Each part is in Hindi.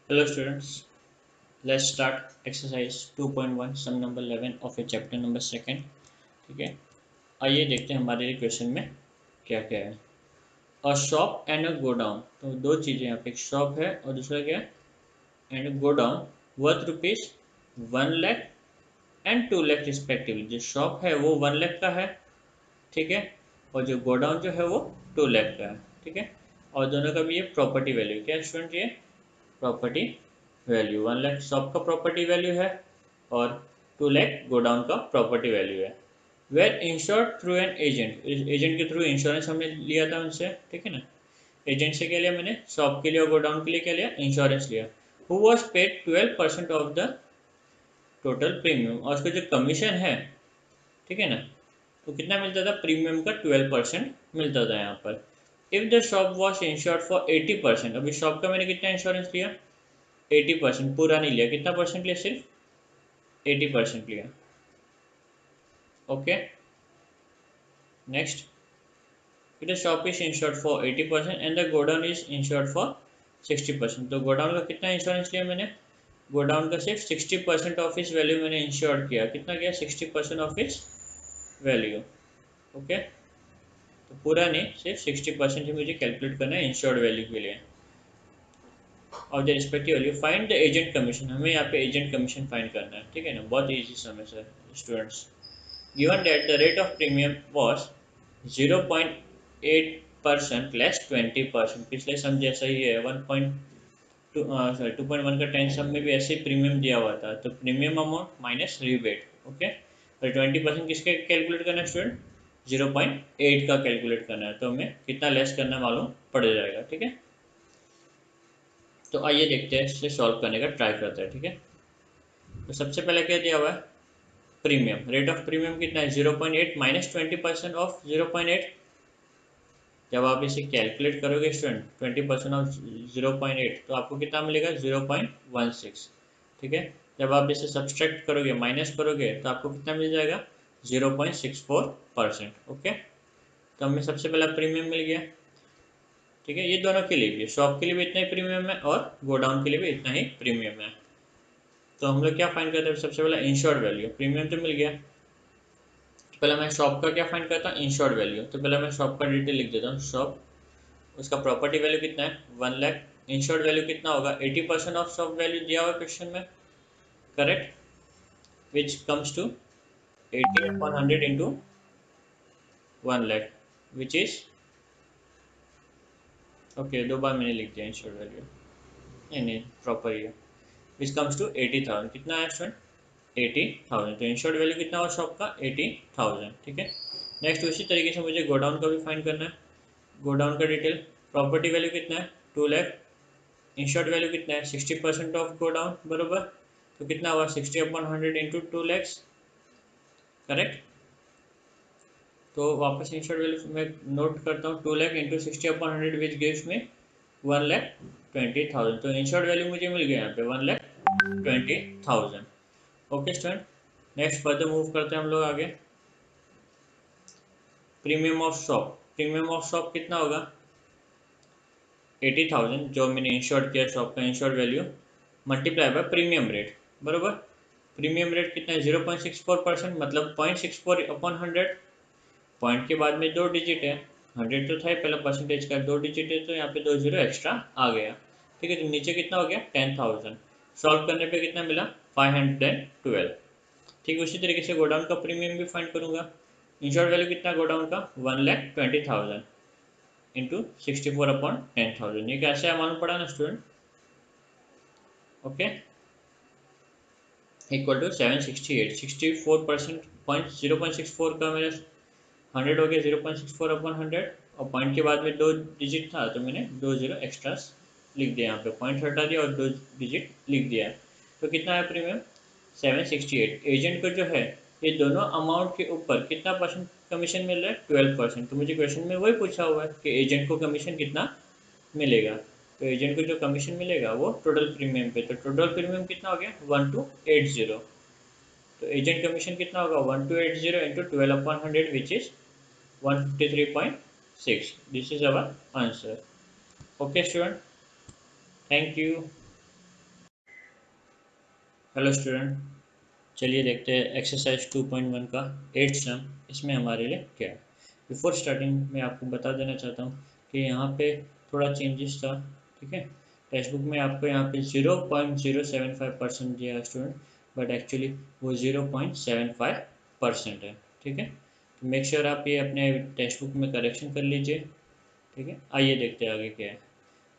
Hello students, let's start exercise 2.1 sum number 11 of a chapter number 2. ठीक है, आइए देखते हैं हमारे क्वेश्चन में क्या क्या है। अ शॉप एंड अ गोडाउन, तो दो चीज़ें यहाँ पे, एक शॉप है और दूसरा क्या है, and godown worth rupees 1 lakh and 2 lakh respectively. जो शॉप है वो 1 लाख का है, ठीक है, और जो गोडाउन जो है वो 2 लाख का है, ठीक है। और दोनों का भी ये प्रॉपर्टी वैल्यू क्या है स्टूडेंट, ये प्रॉपर्टी वैल्यू 1 लाख शॉप का प्रॉपर्टी वैल्यू है और 2 लाख गोडाउन का प्रॉपर्टी वैल्यू है। Were insured through an agent, agent के थ्रू इंश्योरेंस हमने लिया था उनसे, ठीक है ना। एजेंट से क्या लिया मैंने, शॉप के लिए और गोडाउन के लिए क्या लिया, इंश्योरेंस लिया। Who was paid 12% of the total premium, और उसका जो कमीशन है, ठीक है ना, तो कितना मिलता था, प्रीमियम का 12% मिलता था यहाँ पर। If the shop was insured for 80%, अभी शॉप का मैंने कितना इंश्योरेंस लिया, 80%, पूरा नहीं लिया, कितना परसेंट लिया, सिर्फ 80% लिया। Okay, next, the shop is insured for 80% and the godown is insured for 60%। तो गोडाउन का कितना इंश्योरेंस लिया मैंने, गोडाउन का सिर्फ 60% ऑफ इस वैल्यू मैंने इंश्योर्ड किया, कितना किया, 60% ऑफ इस वैल्यू। ओके, तो पूरा नहीं, सिर्फ 60% ही मुझे कैलकुलेट करना है इंश्योर्ड वैल्यू के लिए। और the respective value, find the agent commission, हमें यहाँ पे एजेंट कमीशन फाइंड करना है, ठीक है ना, बहुत ईजी समस्या है students. Given that the rate of premium was 0.8% less 20%, पिछले सम जैसा ही है, 1.2 सॉरी 2.1 का 10 सम में भी ऐसे ही प्रीमियम दिया हुआ था, तो premium amount minus rebate. Okay, और 20% किसके कैलकुलेट करना है स्टूडेंट, 0.8 का कैलकुलेट करना है, तो हमें कितना लेस करना मालूम पड़ जाएगा, ठीक है। तो आइए देखते हैं, इसे सॉल्व करने का ट्राई करते हैं, ठीक है। तो सबसे पहले क्या दिया हुआ है, प्रीमियम, रेट ऑफ प्रीमियम कितना है, 0.8 माइनस 20% ऑफ 0.8। जब आप इसे कैलकुलेट करोगे स्टूडेंट, 20% ऑफ 0.8, तो आपको कितना मिलेगा, 0.16, ठीक है। जब आप इसे सब्सट्रैक्ट करोगे, माइनस करोगे, तो आपको कितना मिल जाएगा, 0.64%। ओके, तो हमें सबसे पहला प्रीमियम मिल गया, ठीक है। ये दोनों के लिए भी, शॉप के लिए भी इतना ही प्रीमियम है और गोडाउन के लिए भी इतना ही प्रीमियम है। तो हम लोग क्या फाइंड करते हैं, सबसे पहले इंश्योर्ड वैल्यू, प्रीमियम तो मिल गया, पहले मैं शॉप का क्या फाइंड करता हूँ, इंश्योर्ड वैल्यू। तो पहले मैं शॉप का डिटेल लिख देता हूँ, शॉप, उसका प्रॉपर्टी वैल्यू कितना है, 1 लाख, इंश्योर्ड वैल्यू कितना होगा, 80% ऑफ शॉप वैल्यू दिया हुआ क्वेश्चन में, correct, which comes to 80/100 into 1 lakh, which is, okay दो बार मैंने लिख दिया इंश्योर्ड वैल्यू, नहीं प्रॉपर ही है, विच कम्स टू 80,000, कितना है स्टूडेंट, 80,000। तो इंश्योर्ड वैल्यू कितना हुआ शॉप का, 80,000, ठीक है। नेक्स्ट उसी तरीके से मुझे गोडाउन का भी फाइंड करना है, गोडाउन का डिटेल, प्रॉपर्टी वैल्यू कितना है, 2 लाख, इंश्योर्ड वैल्यू कितना है, 60% ऑफ गोडाउन, बरोबर, तो कितना हुआ, 60/100 इंटू 2 lakhs, करेक्ट। तो वापस इंश्योर्ड वैल्यू मैं नोट करता हूँ, 2 लाख इंटू 60/100 विच गिव्स में 1,20,000। तो इंश्योर्ड वैल्यू मुझे मिल गया यहाँ पे 1,20,000। Okay student, next further move करते हैं हम लोग आगे। Premium of shop, premium of shop कितना होगा, 80,000 जो मैंने इंश्योर्ड किया शॉप का insured value, multiply by premium rate, बरोबर। प्रीमियम रेट कितना है, 0.64%, मतलब 0.64/100, पॉइंट के बाद में दो डिजिट है, 100 तो था ही पहले, परसेंटेज का दो डिजिट है, तो यहाँ पे 2 जीरो एक्स्ट्रा आ गया, ठीक है। तो नीचे कितना हो गया, 10,000, सॉल्व करने पे कितना मिला, 512। ठीक, उसी तरीके से गोडाउन का प्रीमियम भी फाइंड करूंगा, इंश्योर्ड वैल्यू कितना गोडाउन का, 1,20,000 इंटू 64/10,000, ये कैसे है मालूम पड़ा ना student, okay, equal to 768, 64% point 0.64 का मेरा 100 हो गया, 0.64/100, और पॉइंट के बाद में दो डिजिट था, तो मैंने 2 जीरो एक्स्ट्रा लिख दिया, यहाँ पे पॉइंट हटा दिया और 2 डिजिट लिख दिया। तो कितना है प्रीमियम, 768। एजेंट को जो है, ये दोनों अमाउंट के ऊपर कितना परसेंट कमीशन मिल रहा है, 12%। तो मुझे क्वेश्चन में वही पूछा हुआ है कि एजेंट को कमीशन कितना मिलेगा, तो एजेंट को जो कमीशन मिलेगा वो टोटल प्रीमियम पे, तो टोटल प्रीमियम कितना हो गया, 1280। तो एजेंट कमीशन कितना होगा, 1280 into 12/100 which is 153.6। This is our answer. Okay student, thank you. Hello student, चलिए देखते हैं एक्सरसाइज 2.1 का 8th सम इसमें हमारे लिए क्या है। बिफोर स्टार्टिंग मैं आपको बता देना चाहता हूँ कि यहाँ पे थोड़ा चेंजेस था। ठीक है, टेक्स्ट बुक में आपको यहाँ पे 0.075% दिया है स्टूडेंट, बट एक्चुअली वो 0.75% है। ठीक है, तो मेक श्योर आप ये अपने टेक्स्ट बुक में करेक्शन कर लीजिए। ठीक है, आइए देखते हैं आगे क्या है।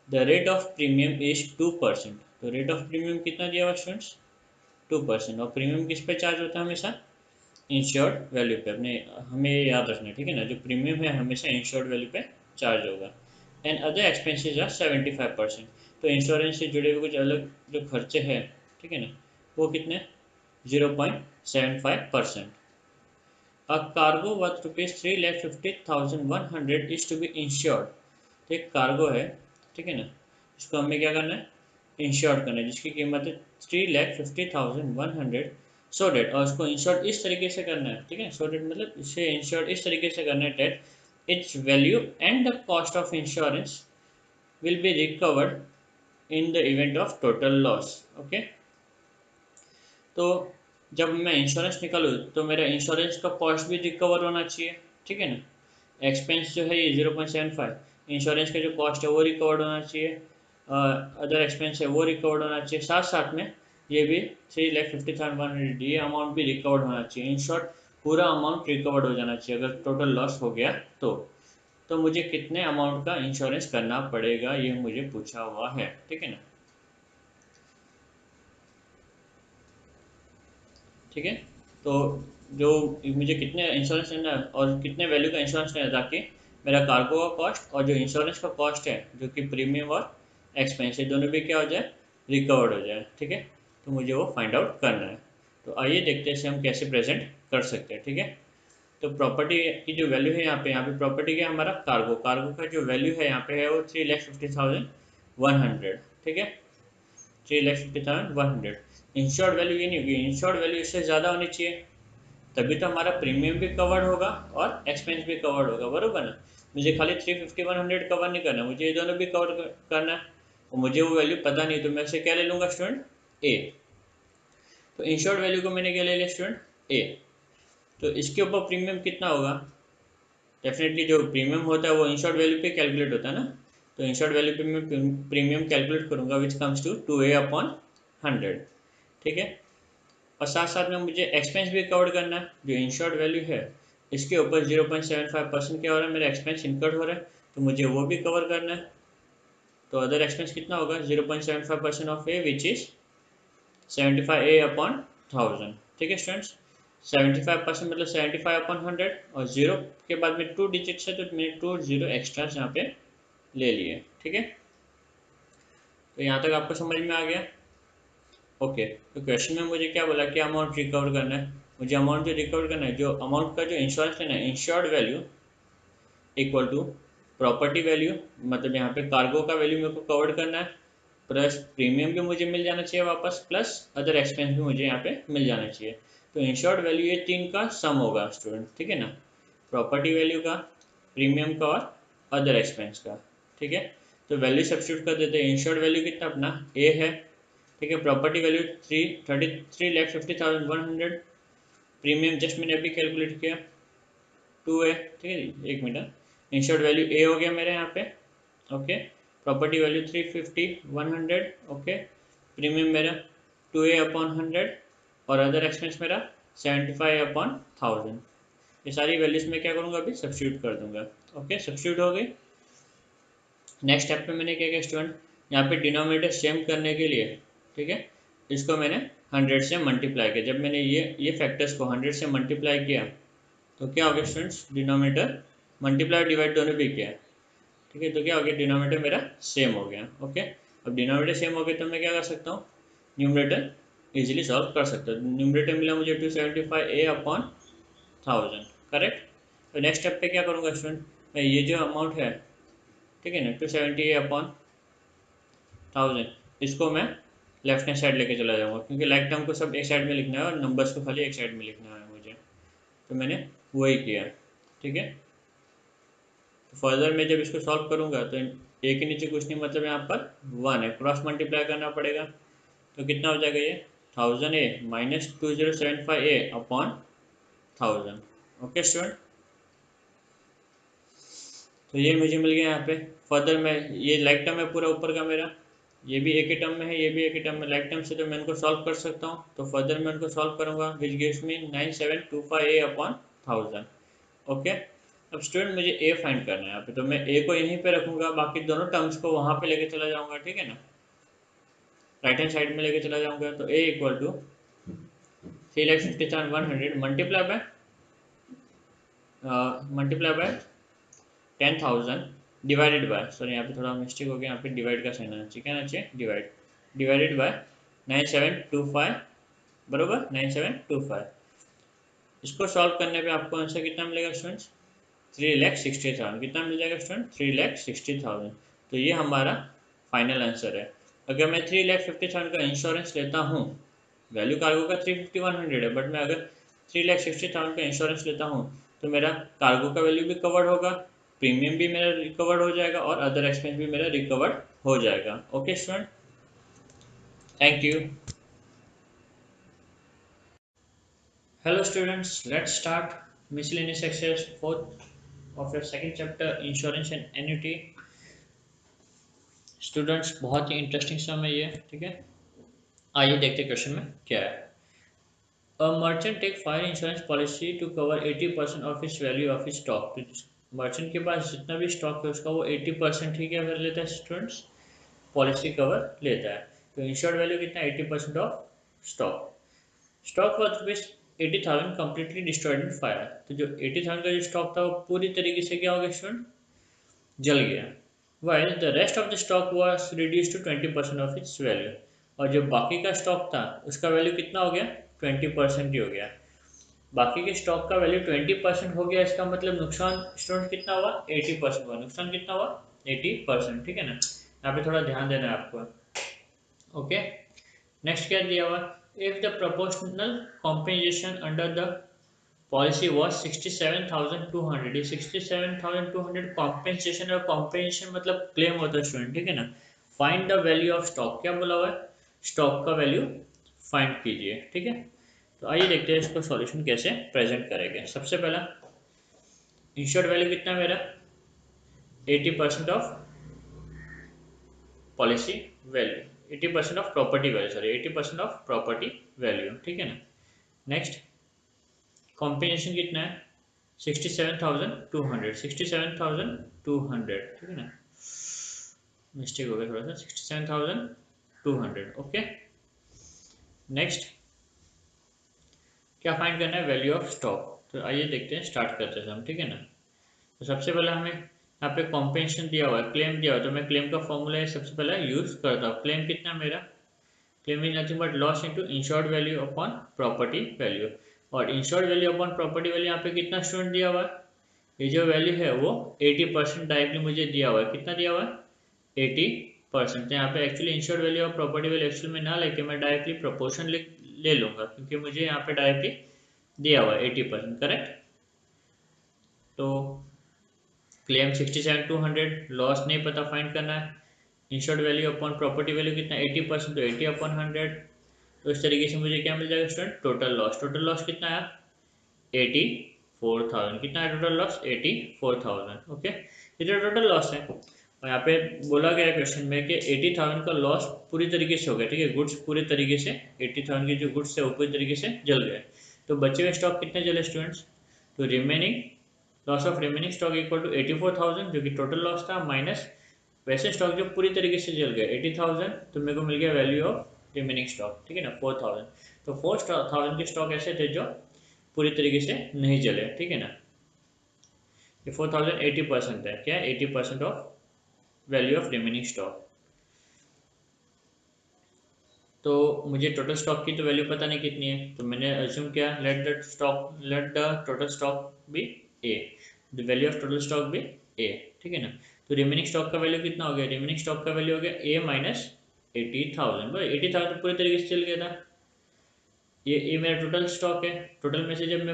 The rate of premium is 2%। तो रेट ऑफ प्रीमियम कितना दिया हुआ स्टूडेंट्स? 2%। और प्रीमियम किस पे चार्ज होता है? हमेशा इंश्योर्ड वैल्यू पे। अपने हमें ये याद रखना है, ठीक है ना, जो प्रीमियम है हमेशा इंश्योर्ड वैल्यू पे चार्ज होगा। And other expenses are 75%। तो इंश्योरेंस से जुड़े हुए कुछ अलग जो खर्चे हैं, ठीक है ना, वो कितने? 0.75%। A cargo worth ₹3,50,100 is to be insured. तो एक कार्गो है, ठीक है ना, इसको हमें क्या करना है? इंश्योर करना है, जिसकी कीमत है 3,50,100। सो डेट, और उसको इंश्योर इस तरीके से करना है, ठीक है, सो डेट मतलब इसे इंश्योर इस तरीके से करना है that its value and the cost of insurance will be recovered in the event of total loss. Okay, तो जब मैं इंश्योरेंस निकालूँ तो मेरा इंश्योरेंस का कॉस्ट भी रिकवर होना चाहिए, ठीक है ना। एक्सपेंस जो है ये 0.75, इंश्योरेंस का जो कॉस्ट है वो रिकवर्ड होना चाहिए, अदर एक्सपेंस है वो रिकवर्ड होना चाहिए, साथ साथ में ये भी 3,50,100 ये अमाउंट भी रिकवर्ड होना चाहिए। इन शॉर्ट पूरा अमाउंट रिकवर्ड हो जाना चाहिए। अगर टोटल लॉस हो गया तो मुझे कितने अमाउंट का इंश्योरेंस करना पड़ेगा, ये मुझे पूछा हुआ है, ठीक है ना। ठीक है, तो जो मुझे कितने इंश्योरेंस लेना है और कितने वैल्यू का इंश्योरेंस लेना है, ताकि मेरा कार्गो का कॉस्ट और जो इंश्योरेंस का कॉस्ट है, जो कि प्रीमियम और एक्सपेंस है, दोनों भी क्या हो जाए? रिकवर्ड हो जाए। ठीक है, तो मुझे वो फाइंड आउट करना है। तो आइए देखते हैं इसे हम कैसे प्रेजेंट कर सकते हैं। ठीक है, तो प्रॉपर्टी की जो वैल्यू है यहाँ पे प्रॉपर्टी का हमारा कार्गो, कार्गो का जो वैल्यू है यहाँ पे है वो 3,50,100। ठीक है, 3,50,100। इंश्योर्ड वैल्यू ये नहीं होगी, इंश्योर्ड वैल्यू इससे ज़्यादा होनी चाहिए, तभी तो हमारा प्रीमियम भी कवर्ड होगा और एक्सपेंस भी कवर्ड होगा, बरोबर ना। मुझे खाली 350,100 कवर नहीं करना, मुझे ये दोनों भी कवर करना है, और मुझे वो वैल्यू पता नहीं, तो मैं से क्या ले लूँगा स्टूडेंट? ए। तो इंश्योर्ड वैल्यू को मैंने क्या ले लिया स्टूडेंट? ए। तो इसके ऊपर प्रीमियम कितना होगा? डेफिनेटली जो प्रीमियम होता है वो इंश्योर्ड वैल्यू पे कैलकुलेट होता है ना, तो इंश्योर्ड वैल्यू पे मैं प्रीमियम कैलकुलेट करूँगा, विच कम्स टू 2A/100। ठीक है, और साथ साथ में मुझे एक्सपेंस भी कवर करना है। जो इंश्योर्ड वैल्यू है इसके ऊपर 0.75% क्या हो रहा है? मेरा एक्सपेंस इनकर्ड हो रहा है, तो मुझे वो भी कवर करना है। तो अदर एक्सपेंस कितना होगा? 0.75% of A which is 75A/1000। ठीक है स्टूडेंट्स, 75% मतलब 75/100, और जीरो के बाद में 2 डिजिट्स है, तो मैंने 2 जीरो एक्स्ट्रा यहाँ पे ले लिए। ठीक है, तो यहाँ तक आपको समझ में आ गया? ओके, तो क्वेश्चन में मुझे क्या बोला कि अमाउंट रिकवर करना है। मुझे अमाउंट जो रिकवर करना है, जो अमाउंट का जो इंश्योरेंस लेना है, insured value equal to property value, मतलब यहाँ पे कार्गो का वैल्यू मेरे को कवर करना है, प्लस प्रीमियम भी मुझे मिल जाना चाहिए वापस, प्लस अदर एक्सपेंस भी मुझे यहाँ पे मिल जाना चाहिए। तो इंश्योर्ड वैल्यू ये तीन का सम होगा स्टूडेंट, ठीक है ना, प्रॉपर्टी वैल्यू का, प्रीमियम का और अदर एक्सपेंस का। ठीक है, तो वैल्यू सब्स्टिट्यूट कर देते हैं। इंश्योर्ड वैल्यू कितना अपना ए है, ठीक है, प्रॉपर्टी वैल्यू 3,33,50,100, प्रीमियम जस्ट मैंने अभी कैलकुलेट किया 2 है। ठीक है जी, एक मिनट, इंश्योर्ड वैल्यू ए हो गया मेरे यहाँ पे। Okay, property value 350,100। Okay, premium मेरा 2A/100, और अदर एक्सपेंस मेरा 75/1000। ये सारी वैल्यूज में क्या करूँगा? अभी सब्स्टिट्यूट कर दूंगा। ओके, सब्स्टिट्यूट हो गई। नेक्स्ट स्टेप पे मैंने क्या किया स्टूडेंट, यहाँ पे डिनोमिनेटर सेम करने के लिए, ठीक है, इसको मैंने 100 से मल्टीप्लाई किया। जब मैंने ये फैक्टर्स को 100 से मल्टीप्लाई किया तो क्या हो गया स्टूडेंट्स? डिनोमिनेटर मल्टीप्लाई डिवाइड दोनों भी किया, ठीक है, तो क्या हो गया? डिनोमिनेटर मेरा सेम हो गया। ओके, अब डिनोमिनेटर सेम हो गया तो मैं क्या कर सकता हूँ? न्यूमरेटर इजीली सॉल्व कर सकता हूँ। न्यूमरेटर मिला मुझे 275A/1000, करेक्ट। तो नेक्स्ट स्टेप पे क्या करूँगा स्टूडेंट, मैं ये जो अमाउंट है, ठीक है ना, 270A/1000, इसको मैं लेफ्ट हैंड साइड लेके चला जाऊँगा, क्योंकि लाइक टर्म को सब एक साइड में लिखना है और नंबर्स को खाली एक साइड में लिखना है मुझे, तो मैंने वही किया। ठीक है, तो फर्दर मैं जब इसको सॉल्व करूँगा तो ए के नीचे कुछ नहीं, मतलब यहाँ पर 1 है, क्रॉस मल्टीप्लाई करना पड़ेगा, तो कितना हो जाएगा ये 1000 ए माइनस 2075 ए अपॉन 1000। ओके स्टूडेंट, तो ये मुझे मिल गया यहाँ पे। फर्दर मैं ये लाइक टर्म है पूरा ऊपर का मेरा, ये भी एक ही टर्म में है, ये भी एक ही टर्म में, लाइक टर्म से तो मैं इनको सॉल्व कर सकता हूँ। तो फर्दर मैं इनको सॉल्व करूँगा, विच गिव्स मी 9725 ए अपॉन 1000। ओके, अब स्टूडेंट मुझे ए फाइंड करना है यहाँ पे, तो मैं ए को यहीं पे रखूँगा, बाकी दोनों टर्म्स को वहाँ पे लेके चला जाऊँगा, ठीक है ना, राइट हैंड साइड में लेके चला जाऊँगा। तो A equal to 3,50,100 multiply by 10,000 divided by, sorry यहाँ पे थोड़ा मिस्टेक हो गया, यहाँ पे डिवाइड का साइन आना चाहिए, क्या आना चाहिए, डिवाइड, डिवाइडेड बाय 9725 बरोबर 9725। इसको सॉल्व करने पे आपको आंसर कितना मिलेगा स्टूडेंट्स, 3,60,000। कितना मिल जाएगा स्टूडेंट, 3,60,000। तो ये हमारा फाइनल आंसर है। अगर मैं 3,50,000 का इंश्योरेंस लेता हूँ, वैल्यू कार्गो का 350,100 है, बट मैं अगर 3,60,000 का इंश्योरेंस लेता हूँ तो मेरा कार्गो का वैल्यू भी कवर्ड होगा, प्रीमियम भी मेरा रिकवर्ड हो जाएगा और अदर एक्सपेंस भी मेरा रिकवर्ड हो जाएगा। Okay student, thank you. Hello students, let's start miscellaneous exercise 4th of your second chapter insurance and annuity। Students बहुत ही इंटरेस्टिंग सम है ये, ठीक है। आइए देखते हैं क्वेश्चन में क्या है। A merchant take fire insurance policy to cover 80% of its value of his stock। तो मर्चेंट के पास जितना भी स्टॉक है उसका वो 80% ही क्या कर लेता है स्टूडेंट्स, पॉलिसी कवर लेता है। तो इंश्योर्ड वैल्यू कितना, 80% of stock. Stock worth rupees 80,000 completely destroyed in fire. तो जो 80,000 का जो स्टॉक था वो पूरी तरीके से क्या हो गया स्टूडेंट, जल गया। While the rest of the stock was reduce to 20% of its value. और जो बाकी का स्टॉक था उसका वैल्यू कितना हो गया, 20% ही हो गया। बाकी के स्टॉक का वैल्यू 20% हो गया, इसका मतलब नुकसान स्टूडेंट कितना हुआ, 80% हुआ। नुकसान कितना हुआ, 80%, ठीक है ना। यहाँ पे थोड़ा ध्यान देना है आपको। ओके, नेक्स्ट क्या दिया हुआ, if the proportional compensation under the policy was 67,200। ये 67,200 कॉम्पेंसेशन, और कॉम्पेंसेशन मतलब क्लेम होता है स्टूडेंट, ठीक है ना। Find the value of stock, क्या बोला हुआ है, स्टॉक का वैल्यू फाइंड कीजिए, ठीक है। तो आइए देखते हैं इसको सॉल्यूशन कैसे प्रेजेंट करेंगे। सबसे पहला इंश्योर्ड वैल्यू कितना है मेरा, 80% of policy value, 80% of property value, sorry 80% of property value, ठीक है ना। नेक्स्ट कॉम्पेंसेशन कितना है, 67,200, 67,200, ठीक है ना, मिस्टेक हो गया थोड़ा सा, 67,200। ओके, नेक्स्ट क्या फाइंड करना है, वैल्यू ऑफ स्टॉक। तो आइए देखते हैं, स्टार्ट करते हैं हम, ठीक है ना। तो सबसे पहले हमें यहाँ पे कॉम्पेंसेशन दिया हुआ है, क्लेम दिया हुआ है, तो मैं क्लेम का फॉर्मूला सबसे पहले यूज करता हूँ। क्लेम कितना मेरा, claim is nothing but loss into insured value upon property value. और insured value upon property value यहाँ पे कितना स्टूडेंट दिया हुआ है, ये जो वैल्यू है वो 80% डायरेक्टली मुझे दिया हुआ है। कितना दिया हुआ है, 80%। तो यहाँ पे एक्चुअली इंश्योर्ड वैल्यू और प्रॉपर्टी वैल्यू एक्चुअल में ना लेके मैं डायरेक्टली प्रोपोर्शन ले लूंगा, क्योंकि मुझे यहाँ पे डायरेक्टली दिया हुआ है 80%, करेक्ट। तो क्लेम 67,200, लॉस नहीं पता, फाइंड करना है। Insured value upon property value कितना, 80%, तो 80/100। तो इस तरीके से मुझे क्या मिल जाएगा student, total loss. Total loss कितना है, 84,000। कितना है टोटल लॉस, 84,000। ओके, ये जो टोटल लॉस है, और यहाँ पे बोला गया क्वेश्चन में कि 80,000 का लॉस पूरी तरीके से हो गया, ठीक है। गुड्स पूरे तरीके से 80,000 के जो गुड्स है वो पूरी तरीके से जल गए। तो बचे हुए स्टॉक कितने जले स्टूडेंट्स, तो remaining loss of remaining stock equal to 84,000 जो कि टोटल लॉस था, माइनस वैसे स्टॉक जो पूरी तरीके से जल गए 80,000, तो मेरे को मिल गया वैल्यू ऑफ रिमेनिंग स्टॉक, ठीक है ना, 4,000। तो 4,000 के स्टॉक ऐसे थे जो पूरी तरीके से नहीं जले, ठीक है ना। ये 4,000 80% है, क्या 80% of value of remaining stock. तो मुझे टोटल स्टॉक की तो वैल्यू पता नहीं कितनी है, तो मैंने अज्यूम किया let the total stock be A, the value of total stock be A, ठीक है ना। तो रिमेनिंग स्टॉक का वैल्यू कितना हो गया, रिमेनिंग स्टॉक का वैल्यू हो गया ए माइनस 80,000। भाई 80,000 तो पूरी तरीके से चल गया था, ये मेरा टोटल स्टॉक है। टोटल में से जब मैं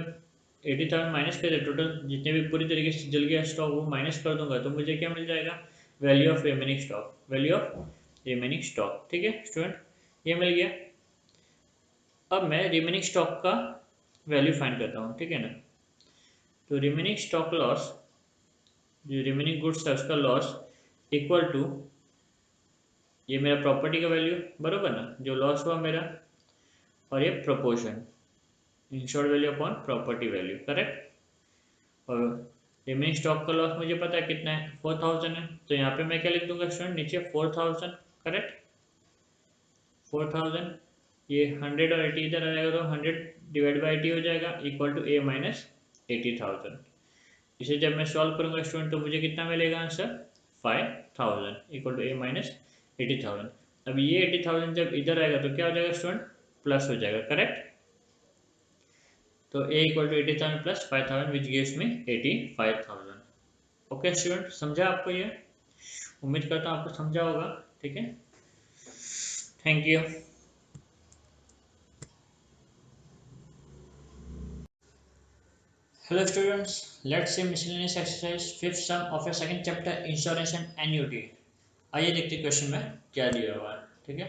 80,000 माइनस कर, टोटल जितने भी पूरी तरीके से जल गया स्टॉक वो माइनस कर दूंगा, तो मुझे क्या मिल जाएगा, value of remaining stock, value of remaining stock, ठीक है स्टूडेंट, ये मिल गया। अब मैं रिमेनिंग स्टॉक का वैल्यू फाइंड करता हूँ, ठीक है ना। तो रिमेनिंग स्टॉक लॉस, जो रिमेनिंग गुड्स है उसका लॉस इक्वल टू ये मेरा प्रॉपर्टी का वैल्यू, बरोबर ना, जो लॉस हुआ मेरा, और ये proportion insured value upon property value, correct. और रिमेनिंग स्टॉक का लॉस मुझे पता है कितना है, 4000 है। तो यहाँ पे मैं क्या लिख दूंगा स्टूडेंट, नीचे 4000, करेक्ट। 4000, ये 100 और 80 इधर आ जाएगा, तो 100 डिवाइड बाई 80 हो जाएगा, इक्वल टू ए माइनस 80,000। इसे जब मैं सॉल्व करूंगा स्टूडेंट तो मुझे कितना मिलेगा answer, 5000 equal to A minus 80,000। अब ये 80,000 जब इधर आएगा तो क्या हो जाएगा स्टूडेंट, प्लस हो जाएगा, करेक्ट। तो A equal to 80,000 plus 5000 which gives me 85,000। Okay student, समझा आपको ये, उम्मीद करता हूँ आपको समझा होगा, ठीक है। Thank you. Hello students, let's see miscellaneous exercise fifth sum of a second chapter insurance and annuity। आइए देखते हैं क्वेश्चन में क्या दिया हुआ है, ठीक है।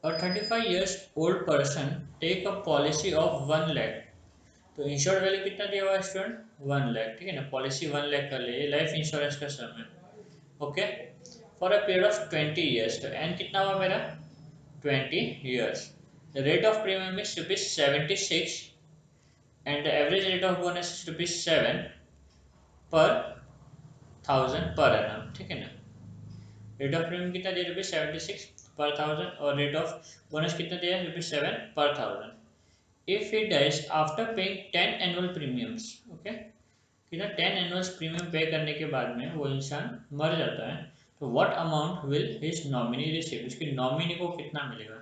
A 35 years old person take a policy of 1 lakh। तो इंश्योर्ड वैल्यू कितना दिया हुआ है स्टूडेंट, 1 लाख, ठीक है ना। पॉलिसी 1 लाख कर ले, लाइफ इंश्योरेंस का सम है, okay. For a period of 20 years, तो एन कितना हुआ मेरा, 20 years. The rate of premium is ₹76 and the average rate of bonus is ₹7 पर 1000 पर annum, ठीक है ना। रेट ऑफ प्रीमियम कितना दिया, ₹76 पर 1000, और रेट ऑफ बोनस कितना दिया, ₹7 पर 1000। If he dies after paying 10 annual premiums, okay, कितना 10 एनुअल प्रीमियम पे करने के बाद में वो इंसान मर जाता है, तो what amount will his nominee receive, उसकी नॉमिनी को कितना मिलेगा।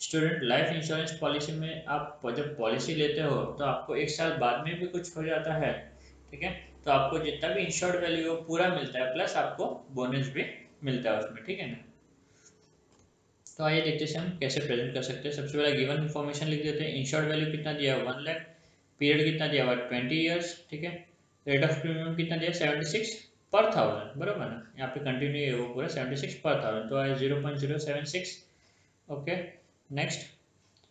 स्टूडेंट, लाइफ इंश्योरेंस पॉलिसी में आप जब पॉलिसी लेते हो तो आपको 1 साल बाद में भी कुछ हो जाता है, ठीक है। तो आपको जितना भी इंश्योर्ड वैल्यू हो पूरा मिलता है, प्लस आपको बोनस भी मिलता है उसमें, ठीक है ना। तो आइए देखते हैं हम कैसे प्रेजेंट कर सकते हैं। सबसे पहले गिवन इन्फॉर्मेशन लिख देते हैं। इंश्योर्ड वैल्यू कितना दिया हुआ, 1 लाख, पीरियड कितना दिया हुआ, 20 ईयर्स, ठीक है। रेट ऑफ प्रीमियम कितना दिया, 76 पर 1000, बराबर ना। यहाँ पे कंटिन्यू है वो पूरा 76 पर 1000, तो आए 0.076, ओके। नेक्स्ट,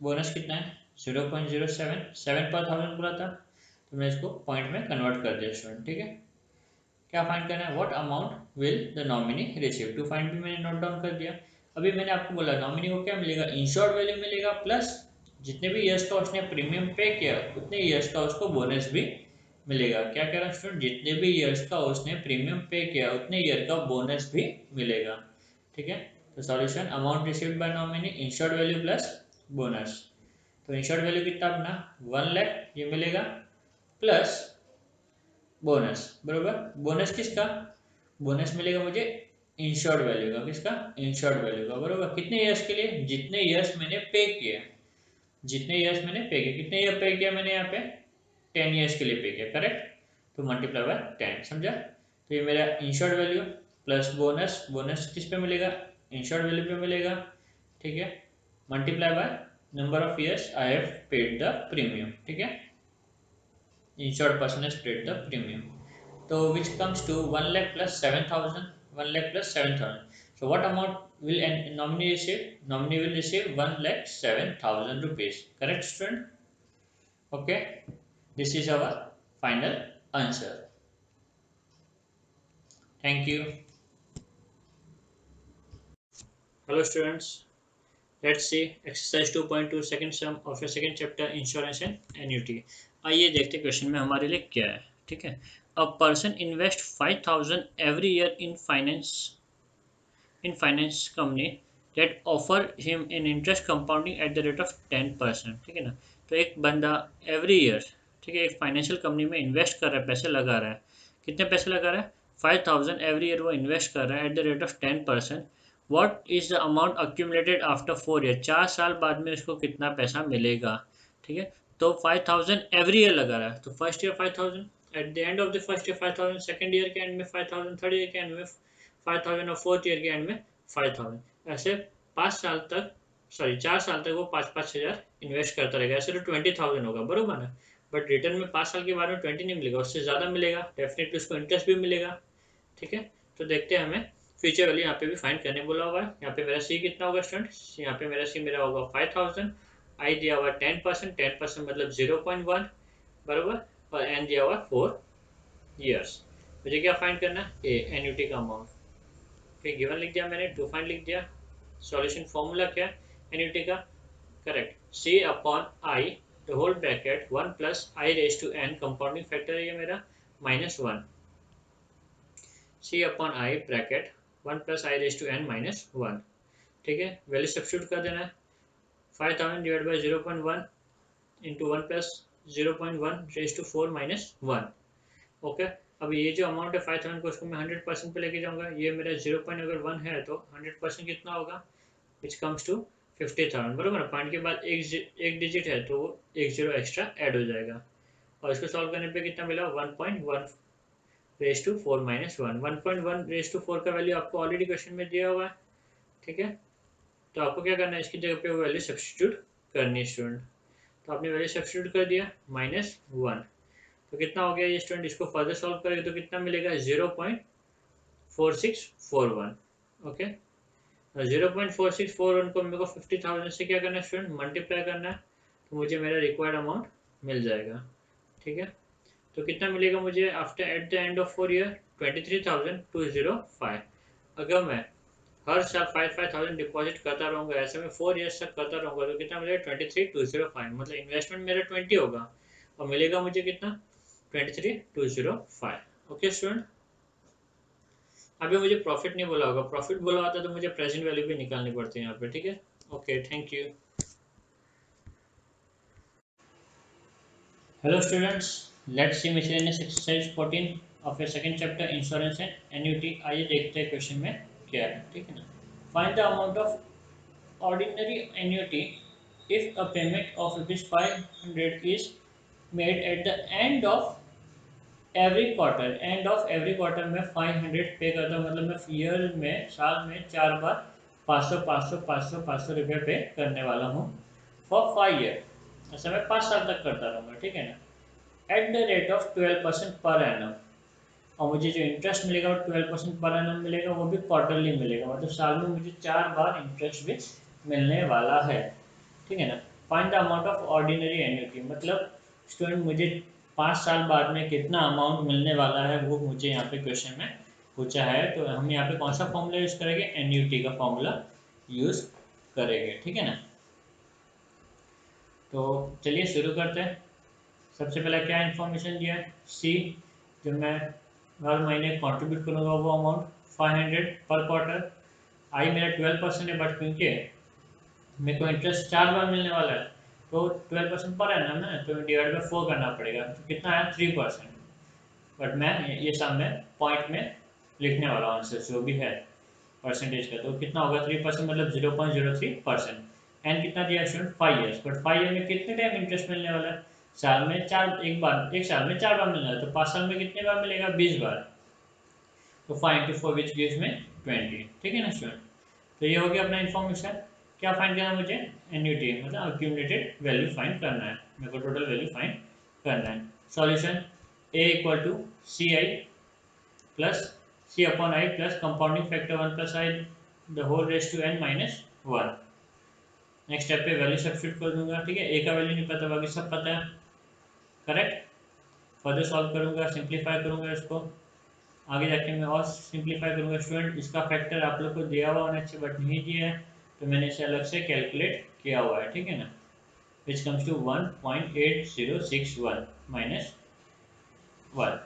बोनस कितना है, 0.07, 7 पर 1000 बोला था, तो मैं इसको पॉइंट में कन्वर्ट कर दिया स्टूडेंट, ठीक है। क्या फाइंड करना है, what amount will the nominee receive, to find भी मैंने नोट डाउन कर दिया। अभी मैंने आपको बोला नॉमिनी को क्या मिलेगा, इंश्योर्ड वैल्यू मिलेगा, प्लस जितने भी ईयर्स का उसने प्रीमियम पे किया उतने ईयर्स का उसको बोनस भी मिलेगा। क्या कह रहा है स्टूडेंट, जितने भी ईयर्स का उसने प्रीमियम पे किया उतने ईयर का बोनस भी मिलेगा, ठीक है। तो solution, amount received by nominee, insured value plus bonus. तो इंश्योर्ड वैल्यू कितना अपना 1 लाख ये मिलेगा, प्लस बोनस, बरोबर। बोनस किसका, बोनस मिलेगा मुझे इंश्योर्ड वैल्यू का, किसका, इंश्योर्ड वैल्यू का, बरोबर। कितने ईयर्स के लिए, जितने ईयर्स मैंने पे किया, जितने ईयर्स मैंने पे किया, कितने ईयर पे किया मैंने यहाँ पे, 10 ईयर्स के लिए पे किया, करेक्ट। तो मल्टीप्लाई बाय 10, समझा। तो ये मेरा insured value plus bonus, bonus किस पे मिलेगा, इंश्योर्ड वैल्यू पे मिलेगा, ठीक है। Multiply by number of years I have paid the premium, ठीक है। Insured person has paid the premium. So which comes to 1 lakh plus 7,000. 1 lakh plus 7,000. So what amount will a nominee receive? Nominee will receive 1 lakh 7,000 rupees. Correct, student? Okay. This is our final answer. Thank you. Hello, students. Let's see exercise 2.2 second sum of a second chapter insurance and annuity। आइए देखते हैं क्वेश्चन में हमारे लिए क्या है, ठीक है। A person invest 5,000 every year in finance company that offer him an interest compounding at the rate of 10%, ठीक है ना। तो एक बंदा एवरी ईयर, ठीक है, एक फाइनेंशियल कंपनी में इन्वेस्ट कर रहा है, पैसे लगा रहा है। कितने पैसे लगा रहा है, 5,000 एवरी ईयर वो इन्वेस्ट कर रहा है at the rate of 10%। What is the amount accumulated after 4 year, 4 साल बाद में उसको कितना पैसा मिलेगा, ठीक है। तो 5,000 एवरी ईयर लगा रहा है, तो first year 5,000, eight the end of the first year 5,000, second year के एंड में 5,000, थर्ड ईयर के एंड में 5,000, और फोर्थ ईयर के एंड में 5,000। ऐसे 5 साल तक, सॉरी 4 साल तक वो 5,000 इन्वेस्ट करता रहेगा। ऐसे तो 20,000 होगा, बरोबर ना। बट रिटर्न में 5 साल के बाद में 20 नहीं मिलेगा, उससे ज़्यादा मिलेगा, डेफिनेटली उसको इंटरेस्ट भी मिलेगा, ठीक है। तो देखते हैं, हमें फ्यूचर वैल्यू यहाँ पे भी फाइंड करने बोला हुआ है। यहाँ पे मेरा सी कितना होगा स्टूडेंट, यहाँ पे मेरा सी मेरा होगा 5,000, आई दिया हुआ 10%, 10% मतलब 0.1 बराबर, और एन दिया हुआ 4 ईयर्स। मुझे क्या फाइंड करना है, ए एन्युटी का अमाउंट। फिर गिवन लिख दिया मैंने, टू फाइंड लिख दिया। सॉल्यूशन फॉर्मूला क्या है एन्युटी का, correct, C upon I the whole bracket 1 plus I raise to N, compounding factor है ये मेरा -1, C upon I bracket 1 plus I raise to N -1। ठीक है, वैल्यू सब्स्टिट्यूट कर देना है, 5000 divide by 0.1 into 1 plus 0.1 raise to 4 -1। Okay, अब ये जो अमाउंट है 5000 को, उसको मैं 100% पे लेके जाऊंगा। ये मेरा 0.1 है तो 100% कितना होगा, विच कम्स टू 50,000 बराबर। पॉइंट के बाद एक डिजिट है तो वो एक जीरो एक्स्ट्रा ऐड हो जाएगा, और इसको सॉल्व करने पे कितना मिला 1.1 रेज टू 4 -1। 1.1 रेज टू 4 का वैल्यू आपको ऑलरेडी क्वेश्चन में दिया हुआ है। ठीक है, तो आपको क्या करना है, इसकी जगह पे वो वैल्यू सब्स्टिट्यूट करनी है स्टूडेंट। तो आपने वैल्यू सब्स्टिट्यूट कर दिया -1, तो कितना हो गया ये स्टूडेंट, इसको फर्दर सॉल्व करेंगे तो कितना मिलेगा 0.4641। ओके, 0.4641 को मेरे को 50,000 से क्या करना है स्टूडेंट, मल्टीप्लाई करना है, तो मुझे मेरा रिक्वायर्ड अमाउंट मिल जाएगा। ठीक है, तो कितना मिलेगा मुझे after eight the end of 4 year, 23,205। अगर मैं हर साल 5,000 डिपॉजिट करता रहूँगा, ऐसे में 4 ईयर्स तक करता रहूँगा, तो कितना मिलेगा 23,205, मतलब इन्वेस्टमेंट मेरा 20 होगा और मिलेगा मुझे कितना 23,205। ओके स्टूडेंट, अभी मुझे प्रॉफिट नहीं बोला होगा, प्रॉफिट बोला होता तो मुझे प्रेजेंट वैल्यू भी निकालनी पड़ती है यहाँ पे। ठीक है, okay, thank you. Hello students, let's C miscellaneous exercise 14 of your second chapter insurance and annuity. आइए देखते हैं क्वेश्चन में क्या है। ठीक है ना, find the amount of ordinary annuity if a payment of rupees 500 is made at the end of every quarter में 500 पे करता हूँ, मतलब मैं ईयर में, साल में 4 बार 500 500 500 500 रुपये पे करने वाला हूँ फॉर 5 ईयर। ऐसा मैं 5 साल तक करता रहूँगा। ठीक है ना, at the rate of 12% per annum, और मुझे जो इंटरेस्ट मिलेगा वो 12% पर एनम मिलेगा, वो भी क्वार्टरली मिलेगा, मतलब साल में मुझे 4 बार इंटरेस्ट भी मिलने वाला है। ठीक है ना, find the amount of ordinary annuity, मतलब स्टूडेंट मुझे 5 साल बाद में कितना अमाउंट मिलने वाला है वो मुझे यहाँ पे क्वेश्चन में पूछा है। तो हम यहाँ पे कौन सा फॉर्मूला यूज करेंगे, एन्युटी का फॉर्मूला यूज करेंगे। ठीक है ना, तो चलिए शुरू करते हैं। सबसे पहले क्या इन्फॉर्मेशन दिया है, सी, जो मैं हर महीने कंट्रीब्यूट करूँगा वो अमाउंट 500 पर क्वार्टर। आई मेरा 12% है, बट क्योंकि मेरे को इंटरेस्ट 4 बार मिलने वाला है तो 12% पर है ना, तो डिवाइड बाई 4 करना पड़ेगा, तो कितना है 3%। बट मैं ये सब में पॉइंट में लिखने वाला हूँ आंसर जो भी है परसेंटेज का, तो कितना होगा 3% मतलब 0.03%। एंड कितना दिया स्टूडेंट 5 ईयर्स, बट 5 ईयर में कितने टाइम इंटरेस्ट मिलने वाला है, साल में 4, एक बार, एक साल में 4 बार मिलने वाला है, तो 5 साल में कितने बार मिलेगा 20 बार, तो 5 into 4 विच गिव्स में 20। ठीक है ना स्टूडेंट, तो ये हो गया अपना इन्फॉर्मेशन। क्या फाइंड करना है मुझे, एन्युटी, मतलब अक्यूमुलेटेड वैल्यू फाइंड करना है, मेरे को टोटल वैल्यू फाइंड करना है। Solution, A equal to C I plus C upon I plus compounding factor 1 plus I the whole raise to N -1। Next step पे वैल्यू सब्स्टिट्यूट कर दूंगा। ठीक है, ए का वैल्यू नहीं पता, बाकी सब पता है, करेक्ट। फर्दर सॉल्व करूंगा, सिंप्लीफाई करूंगा इसको, आगे जाके मैं और सिंप्लीफाई करूंगा। स्टूडेंट इसका फैक्टर आप लोग को दिया हुआ होना चाहिए, बट नहीं दिया है, तो मैंने इसे अलग से कैलकुलेट किया हुआ है। ठीक है ना, विच कम्स टू 1.8061 -1।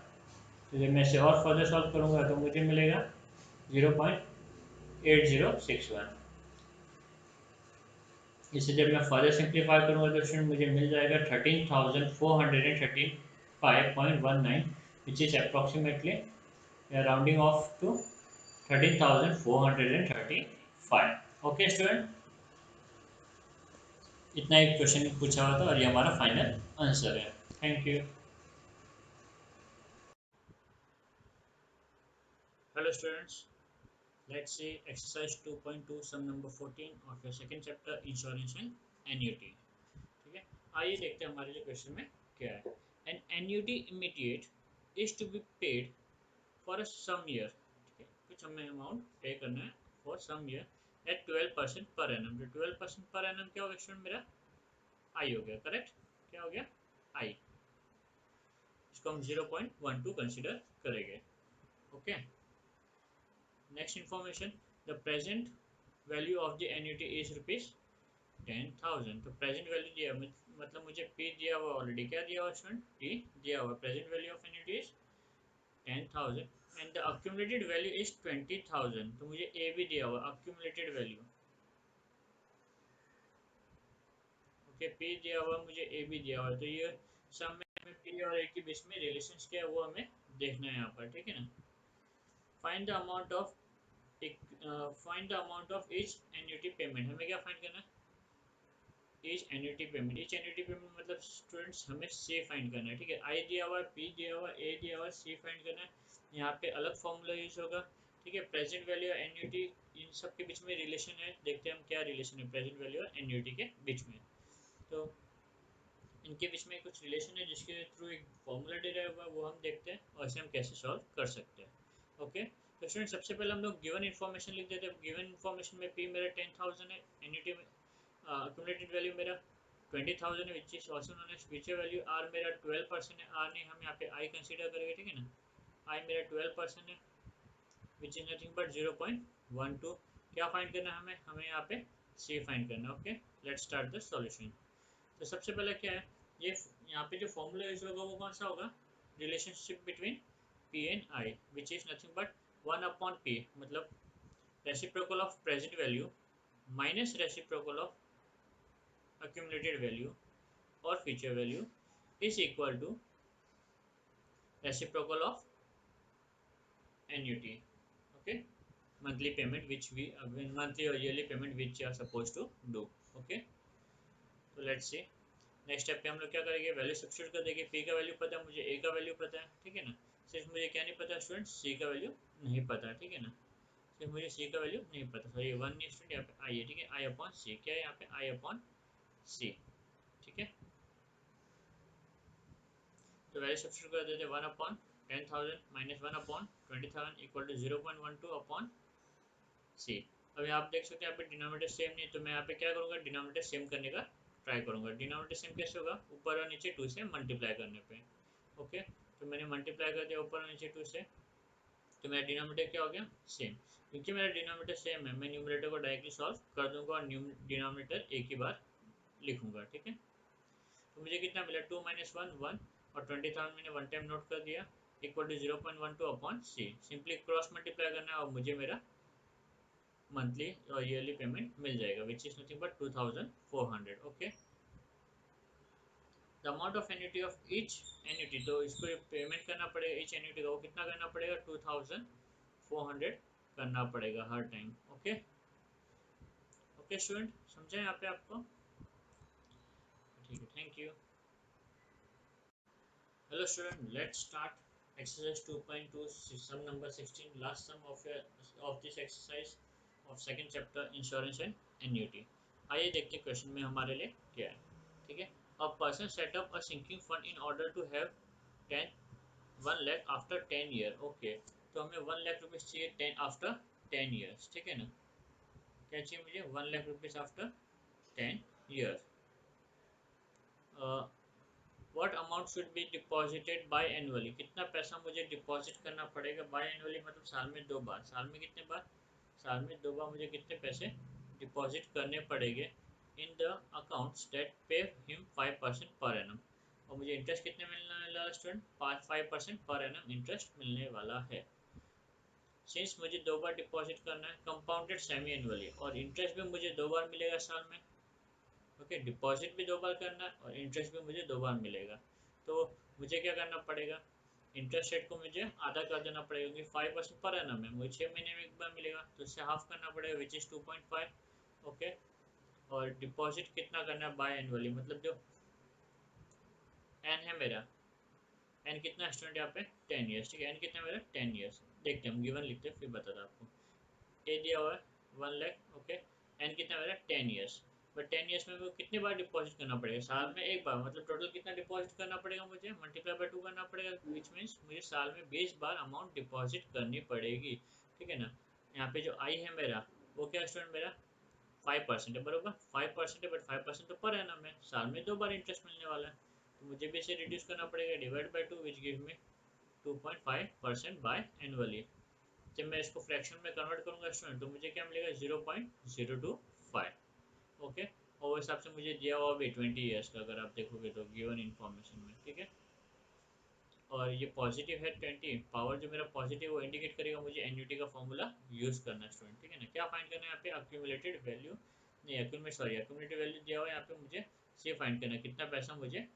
तो जब मैं इसे और फर्दर सॉल्व करूंगा तो मुझे मिलेगा 0.8061। इसे जब मैं फर्दर सिंप्लीफाई करूंगा तो स्टूडेंट मुझे मिल जाएगा 13,435.19, which is approximately rounding off to 13,435। Okay student, इतना एक क्वेश्चन पूछा हुआ था और ये हमारा फाइनल आंसर है। Thank you. Hello students, let's see exercise 2.2 sum number 14 of your second chapter insurance and annuity. ठीक है, आइए देखते हैं हमारे लिए क्वेश्चन में क्या है। An annuity immediate is to be paid for a some year. ठीक है, कुछ हमें अमाउंट पे करना है for some year eight 12% per annum. जो 12% पर एनम क्या होगा स्टूडेंट मेरा आई हो गया, करेक्ट। क्या हो गया? आई। इसको हम 0.12 कंसिडर करेंगे। Okay. Next information, the present value of the annuity is rupees 10,000। तो प्रेजेंट वैल्यू दिया, मतलब मुझे पी दिया हुआ ऑलरेडी, क्या दिया हुआ स्टूडेंट? टी दिया हुआ। Present value of annuity is 10,000 and the accumulated value is 20,000। तो मुझे ए भी दिया हुआ, अक्यूमुलेटेड वैल्यू। ओके, पी दिया हुआ, मुझे ए भी दिया हुआ। तो ये सब में हमें पी और ए के बीच में रिलेशन क्या है वो हमें देखना है यहाँ पर, ठीक है ना। Find the amount of find the amount of each annuity payment. हमें क्या फाइंड करना है? Each annuity payment. Each annuity payment मतलब स्टूडेंट्स हमें सी फाइंड करना है, ठीक है। आई दिया हुआ है, पी दिया हुआ, ए दिया हुआ, सी फाइंड करना है। यहाँ पे अलग फॉर्मूला यूज होगा, ठीक है। प्रेजेंट वैल्यू और एन्युटी, इन सब के बीच में रिलेशन है। देखते हैं हम क्या रिलेशन है प्रेजेंट वैल्यू और एन्युटी के बीच में। तो इनके बीच में कुछ रिलेशन है जिसके थ्रू एक फॉर्मूला डिराइव हुआ, वो हम देखते हैं और इसे हम कैसे सॉल्व कर सकते हैं। ओके, तो स्टूडेंट सबसे पहले हम लोग गिवन इन्फॉर्मेशन लिख देते हैं। गिवन इन्फॉर्मेशन में पी मेरा 10,000 है, एन्युटी में accumulated वैल्यू मेरा 20,000 है, which is also known as future value. R मेरा 12% है, आर नहीं हम यहाँ पे आई कंसीडर करेंगे, ठीक है ना। आई मेरा 12% है, विच इज नथिंग बट 0.12। क्या फाइंड करना है हमें? हमें यहाँ पे सी फाइंड करना है। Okay, let's start the solution. तो सबसे पहले क्या है, ये यहाँ पे जो फॉर्मूला यूज होगा वो कौन सा होगा? Relationship between P and I, which is nothing but 1/p, मतलब reciprocal of present value minus reciprocal of accumulated value or future value is equal to reciprocal of annuity. Okay, monthly payment which we monthly or yearly payment which you are supposed to do. Okay, तो लेट्स सी। नेक्स्ट स्टेप पे हम लोग क्या करेंगे? वैल्यू सब्स्टिट्यूट कर देंगे। पी का वैल्यू पता है मुझे, ए का वैल्यू पता है, ठीक है ना। सिर्फ मुझे क्या नहीं पता स्टूडेंट? सी का वैल्यू नहीं पता, ठीक है ना। सिर्फ मुझे सी का वैल्यू नहीं पता। सॉरी, वन स्टूडेंट यहाँ पे आई है, ठीक है। आई अपॉन सी, क्या है यहाँ पे? आई अपॉन सी, ठीक है। तो वैल्यू सब्स्टिट्यूट कर देते हैं। 1/10,000 माइनस 1/20,000 इक्वल टू 0.12 अपॉन सी। अभी आप देख सकते हैं यहाँ पे डिनोमिनेटर सेम नहीं, तो मैं यहाँ पे क्या करूँगा? डिनोमिनेटर सेम करने का ट्राई करूँगा। डिनोमिनेटर सेम कैसे होगा? ऊपर और नीचे 2 से मल्टीप्लाई करने पे। ओके, तो मैंने मल्टीप्लाई कर दिया ऊपर और नीचे 2 से, तो मेरा डिनोमिनेटर क्या हो गया? सेम। क्योंकि मेरा डिनोमिनेटर सेम है, मैं न्यूमरेटर को डायरेक्टली सॉल्व कर दूंगा और डिनोमिनेटर एक ही बार लिखूंगा, ठीक है। तो मुझे कितना मिला? 2 - 1 1 और 20,000 मैंने वन टाइम नोट कर दिया, equal to 0.12 upon C. Simply cross multiply करना है और मुझे मेरा मंथली और ईयरली पेमेंट मिल जाएगा, which is nothing but 2,400। Okay, the amount of annuity of each annuity, तो इसको पेमेंट करना पड़ेगा ईच एन्युटी का, वो कितना करना पड़ेगा? 2,400 करना पड़ेगा हर टाइम। ओके, ओके स्टूडेंट, समझे यहाँ पे आपको? ठीक है, thank you. Hello student, let's start exercise 2.2 sum number 16, last sum of this exercise of second chapter insurance and annuity। आइए देखते हैं क्वेश्चन में हमारे लिए क्या है, ठीक है। A person set up a sinking fund in order to have 1 lakh after 10 year। Okay, तो हमें 1 लाख रुपीज चाहिए 10 आफ्टर 10 ईयर्स, ठीक है ना। क्या चाहिए मुझे? 1 lakh rupees after 10 years. What amount should be deposited bye annually, कितना पैसा मुझे डिपॉजिट करना पड़ेगा बाय एनुअली, मतलब साल में 2 बार। साल में कितने बार? साल में 2 बार मुझे कितने पैसे डिपॉजिट करने पड़ेंगे in the accounts that pay him 5% per annum. और मुझे इंटरेस्ट कितने मिलने वाला स्टूडेंट? 5% पर एनम इंटरेस्ट मिलने वाला है। सिंस मुझे 2 बार डिपॉजिट करना है, कंपाउंडेड सेमी एनुअली, और इंटरेस्ट भी मुझे 2 बार मिलेगा साल में। ओके, डिपॉजिट भी 2 बार करना है और इंटरेस्ट भी मुझे 2 बार मिलेगा। तो मुझे क्या करना पड़ेगा? इंटरेस्ट रेट को मुझे आधा कर देना पड़ेगा, क्योंकि 5% पर एनम है, मुझे 6 महीने में एक बार मिलेगा, तो इससे हाफ करना पड़ेगा, विच इज़ 2.5। ओके, और डिपॉजिट कितना करना है बाय एनुअली, मतलब जो एन है मेरा, एन कितना स्टूडेंट यहाँ पे? 10 ईयर्स, ठीक है। एन कितना मेरा? 10 ईयर्स। देखते हैं हम, गिवन लिखते हैं फिर बताता आपको। ए दिया हुआ है 1 लाख। ओके, एन कितना मेरा? 10 ईयर्स। बट 10 ईयर्स में वो कितनी बार डिपॉजिट करना पड़ेगा? साल में एक बार, मतलब टोटल कितना डिपॉजिट करना पड़ेगा मुझे? मल्टीप्लाई बाय 2 करना पड़ेगा, विच मीन्स मुझे साल में 20 बार अमाउंट डिपॉजिट करनी पड़ेगी, ठीक है ना। यहाँ पे जो आई है मेरा, वो क्या स्टूडेंट? मेरा 5% है, बरोबर 5% है, बट 5% तो पर एनम है, साल में 2 बार इंटरेस्ट मिलने वाला है, तो मुझे भी इसे रिड्यूस करना पड़ेगा, divide by 2 which give me 2.5% by annually. जब मैं इसको फ्रैक्शन में कन्वर्ट करूंगा स्टूडेंट, तो मुझे क्या मिलेगा 0.025। ओके, और उस हिसाब से मुझे दिया हुआ भी 20 ईयर्स का, अगर आप देखोगे तो गिवन इन्फॉर्मेशन में, ठीक है। और ये पॉजिटिव है 20, पावर जो मेरा पॉजिटिव वो इंडिकेट करेगा मुझे एन्युटी का फॉर्मूला यूज करना है स्टूडेंट, ठीक है ना। क्या फाइंड करना है यहाँ पे, अक्यूमुलेटेड वैल्यू नहीं, अक्यूमुलेटेड वैल्यू दिया हुआ है यहाँ पे, मुझे सी फाइंड करना है, कितना पैसा मुझे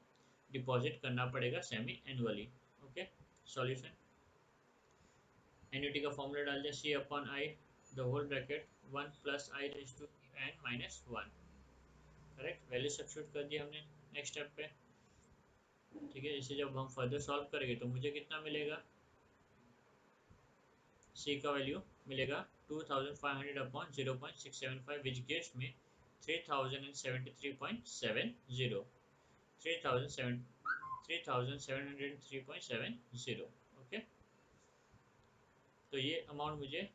डिपॉजिट करना पड़ेगा semi annually. Okay, solution, annuity का फॉर्मूला डाल दिया, C upon I the whole bracket 1 plus I raise to N minus 1, correct, value substitute कर दिया हमने नेक्स्ट स्टेप पे, ठीक है। इसे जब हम फर्दर सॉल्व करेंगे तो मुझे कितना मिलेगा, सी का वैल्यू मिलेगा 2500 अपॉन 0.675 विच गिव्स मी 3073.70, 3703.70। ओके, तो ये अमाउंट मुझे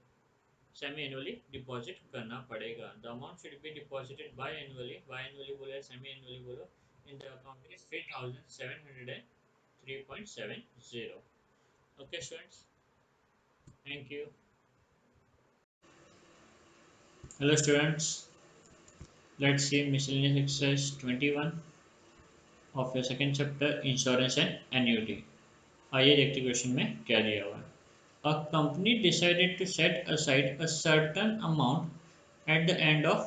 सेमी एनुअली डिपॉजिट करना पड़ेगा। The amount should be deposited bye annually बोलो या सेमी एनुअली बोलो, in the account is 3703.70। Okay students, thank you. Hello students, let's see miscellaneous exercise 21 of your second chapter insurance and annuity। आइए देखते क्वेश्चन में क्या दिया हुआ है। A company decided to set aside a certain amount at the end of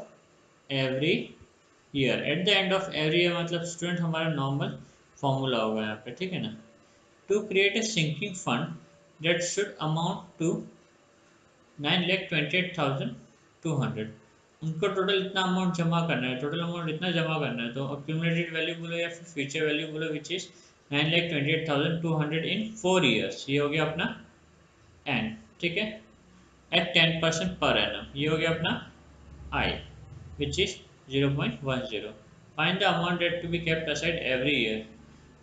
every year। At the end of every year मतलब स्टूडेंट हमारा नॉर्मल फॉर्मूला होगा यहाँ पे, ठीक है ना। To create a sinking fund that should amount to 9,28,200। उनको टोटल इतना अमाउंट जमा करना है, टोटल अमाउंट इतना जमा करना है, तो अक्यूमुलेटेड वैल्यू बोलो या फिर फ्यूचर वैल्यू बोलो विच इज 9,28,200 इन 4 ईयर्स, ये हो गया अपना एन, ठीक है, एट 10% पर एनम, ये हो गया अपना I which is 0.10। Find the amount that to be kept aside every year,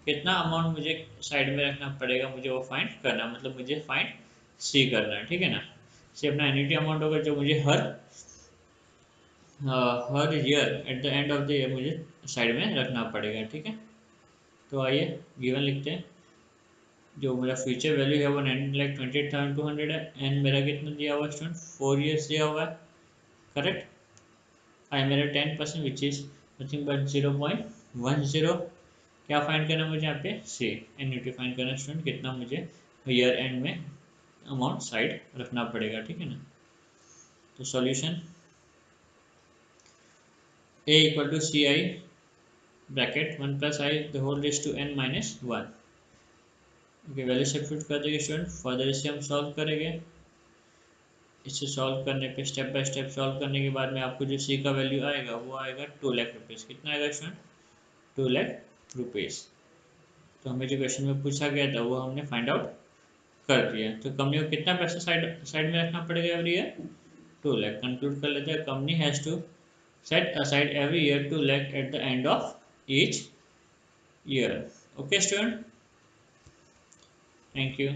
कितना अमाउंट मुझे साइड में रखना पड़ेगा, मुझे वो फाइंड करना, मतलब मुझे फाइंड सी करना है, ठीक है ना। सी अपना एन्युटी अमाउंट होगा जो मुझे हर year at the end of the year मुझे साइड में रखना पड़ेगा, ठीक है। तो आइए गिवन लिखते हैं, जो मेरा फ्यूचर वैल्यू है वो 9,28,200 है, एंड मेरा कितना दिया हुआ है स्टूडेंट, 4 ईयर्स दिया हुआ है, करेक्ट। आई मेरा 10% विच इज नथिंग बट 0.10। क्या फाइंड करना है मुझे यहाँ पे, सी एन्युटी फाइंड करना स्टूडेंट, कितना मुझे ईयर एंड में अमाउंट साइड रखना पड़ेगा, ठीक है ना। तो solution, A equal to C I bracket 1 plus I the whole raise to n minus 1। Okay, value substitute कर देंगे स्टूडेंट, फर्दर इसे हम सॉल्व करेंगे। इसे सॉल्व करने पे स्टेप बाय स्टेप सॉल्व करने के बाद में आपको जो सी का वैल्यू आएगा वो आएगा 2 लाख रुपीज़। कितना आएगा स्टूडेंट, 2 लाख रुपीज़। तो हमें जो क्वेश्चन में पूछा गया था वो हमने फाइंड आउट कर दिया। तो कंपनी को कितना पैसा साइड साइड में रखना पड़ेगा एवरी ईयर, 2 लाख। कंक्लूड कर लेते हैं, company has to set aside every year 2 lakh at the end of each year. Okay student, thank you.